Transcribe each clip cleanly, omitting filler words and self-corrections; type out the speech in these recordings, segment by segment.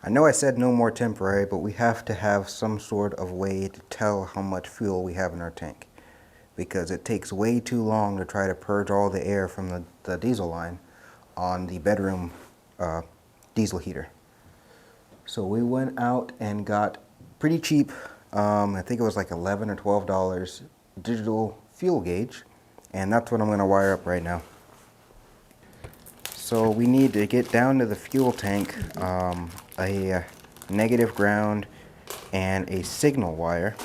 I know I said no more temporary, but we have to have some sort of way to tell how much fuel we have in our tank, because it takes way too long to try to purge all the air from the diesel line on the bedroom diesel heater. So we went out and got pretty cheap, I think it was like $11 or $12 digital fuel gauge, and that's what I'm going to wire up right now. So we need to get down to the fuel tank a negative ground and a signal wire,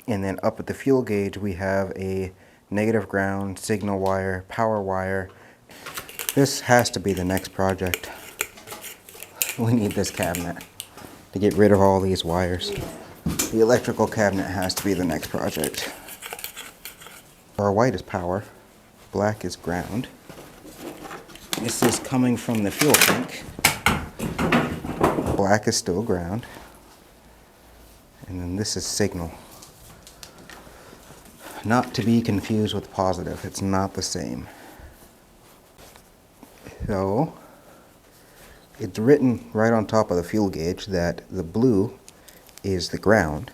and then up at the fuel gauge we have a negative ground, signal wire, power wire. This has to be the next project. We need this cabinet to get rid of all these wires. The electrical cabinet has to be the next project. Our white is power, black is ground. This is coming from the fuel tank. Black is still ground. And then this is signal. Not to be confused with positive, it's not the same. So, it's written right on top of the fuel gauge that the blue is the ground.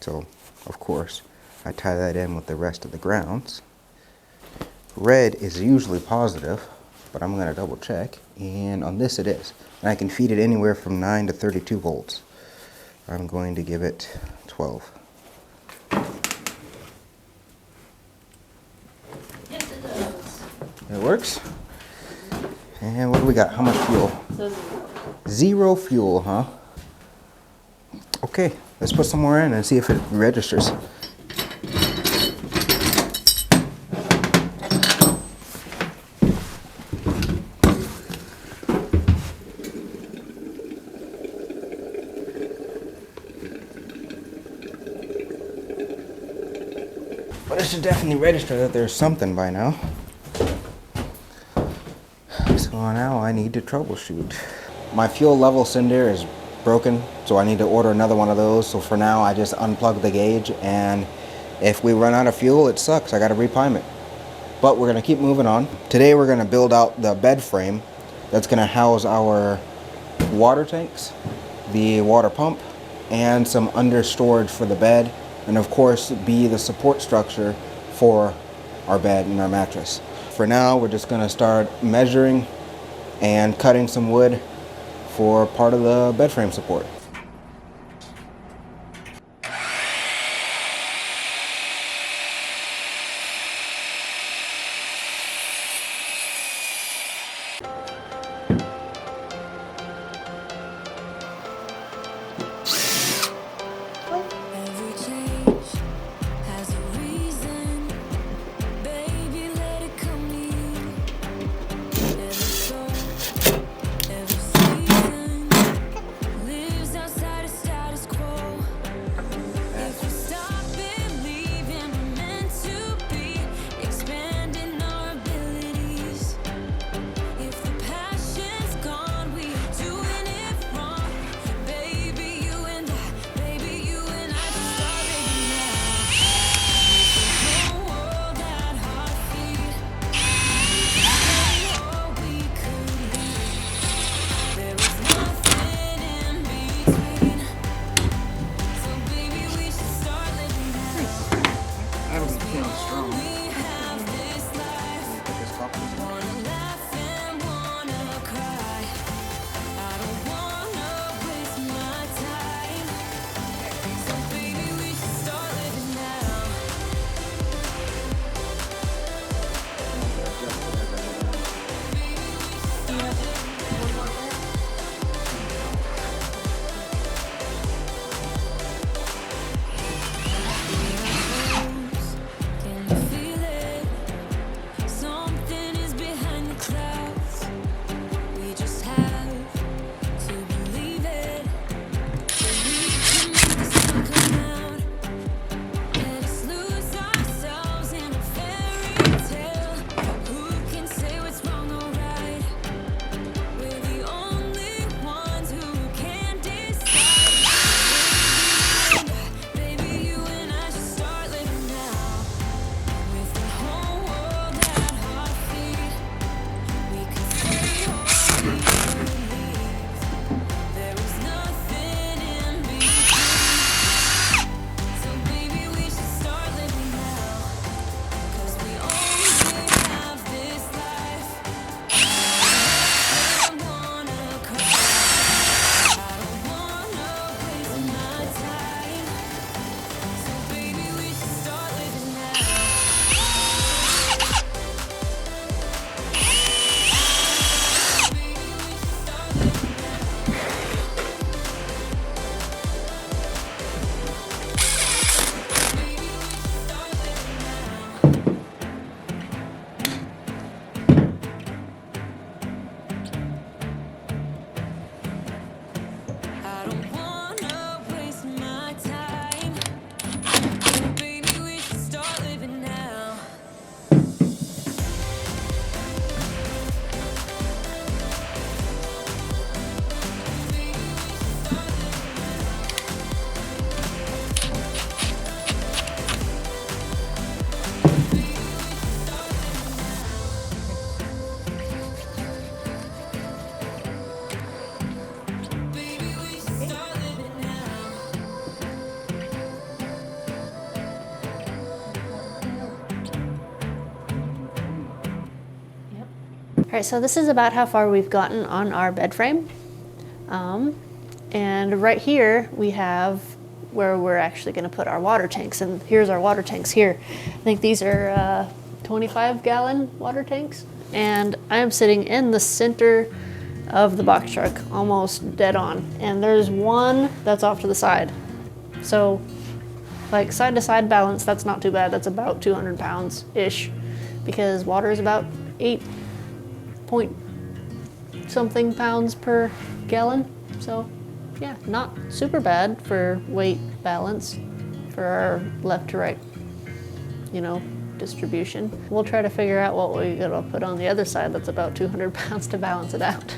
So, of course, I tie that in with the rest of the grounds. Red is usually positive, but I'm going to double check. And on this it is. And I can feed it anywhere from 9 to 32 volts. I'm going to give it 12. Yes, it does. It works? And what do we got? How much fuel? So Zero fuel, huh? Okay, let's put some more in and see if it registers. But it should definitely register that there's something by now. So now I need to troubleshoot. My fuel level sender is broken, so I need to order another one of those. So for now I just unplug the gauge, and if we run out of fuel, it sucks. I gotta reprime it. But we're gonna keep moving on. Today we're gonna build out the bed frame that's gonna house our water tanks, the water pump, and some under storage for the bed, and of course be the support structure for our bed and our mattress. For now, we're just gonna start measuring and cutting some wood for part of the bed frame support. Every change has a reason. Baby, let it come in. Every soul, every season lives right, so this is about how far we've gotten on our bed frame. And right here we have where we're actually going to put our water tanks, and here's our water tanks here. I think these are 25-gallon water tanks, and I am sitting in the center of the box truck, almost dead on, and there's one that's off to the side. So like side to side balance, that's not too bad. That's about 200 pounds ish, because water is about 8 point something pounds per gallon. So yeah, not super bad for weight balance for our left to right, you know, distribution. We'll try to figure out what we're gonna put on the other side that's about 200 pounds to balance it out.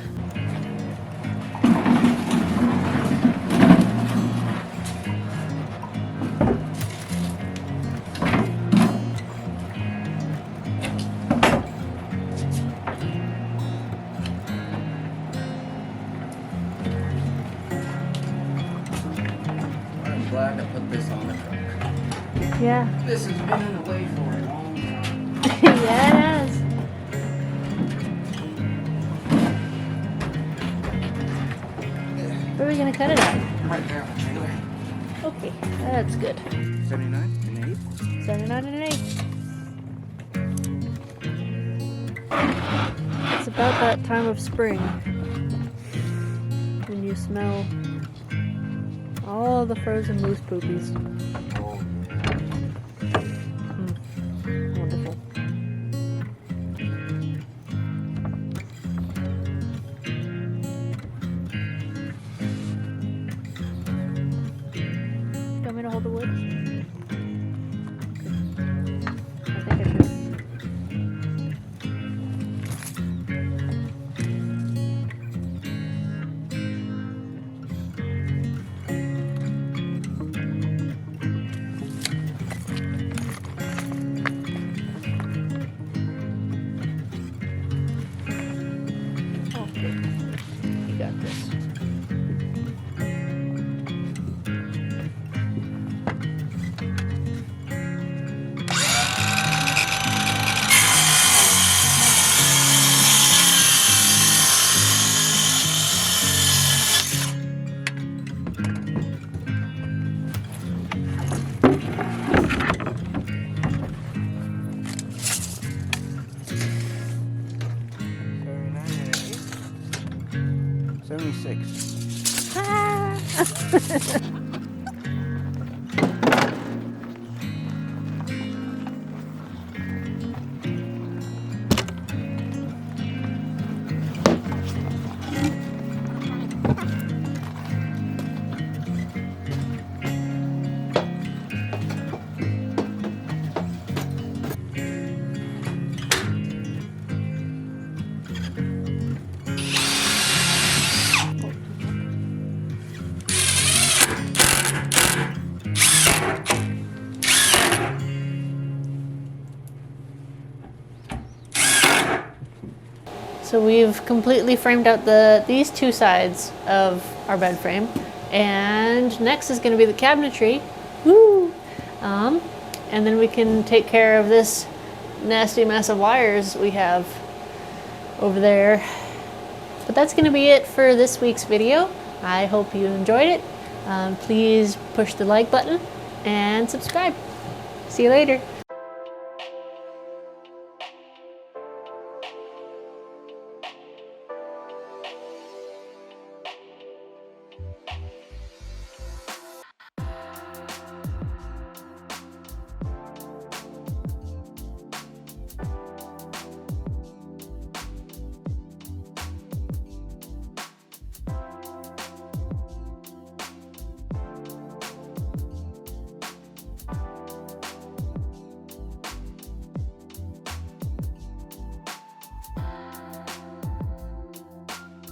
I'm glad to put this on the truck. Yeah. This has been in the way for a long time. Yes. Where are we gonna cut it at? Right there on the trailer. Okay, that's good. 79 and an eighth. 79 and an 8. It's about that time of spring when you smell all the frozen moose poopies. Wonderful. You want me to hold the wood? I think I should. Okay, you got this. And 76. So we've completely framed out these two sides of our bed frame, and next is going to be the cabinetry. Woo! And then we can take care of this nasty mess of wires we have over there. But that's going to be it for this week's video. I hope you enjoyed it. Please push the like button and subscribe. See you later.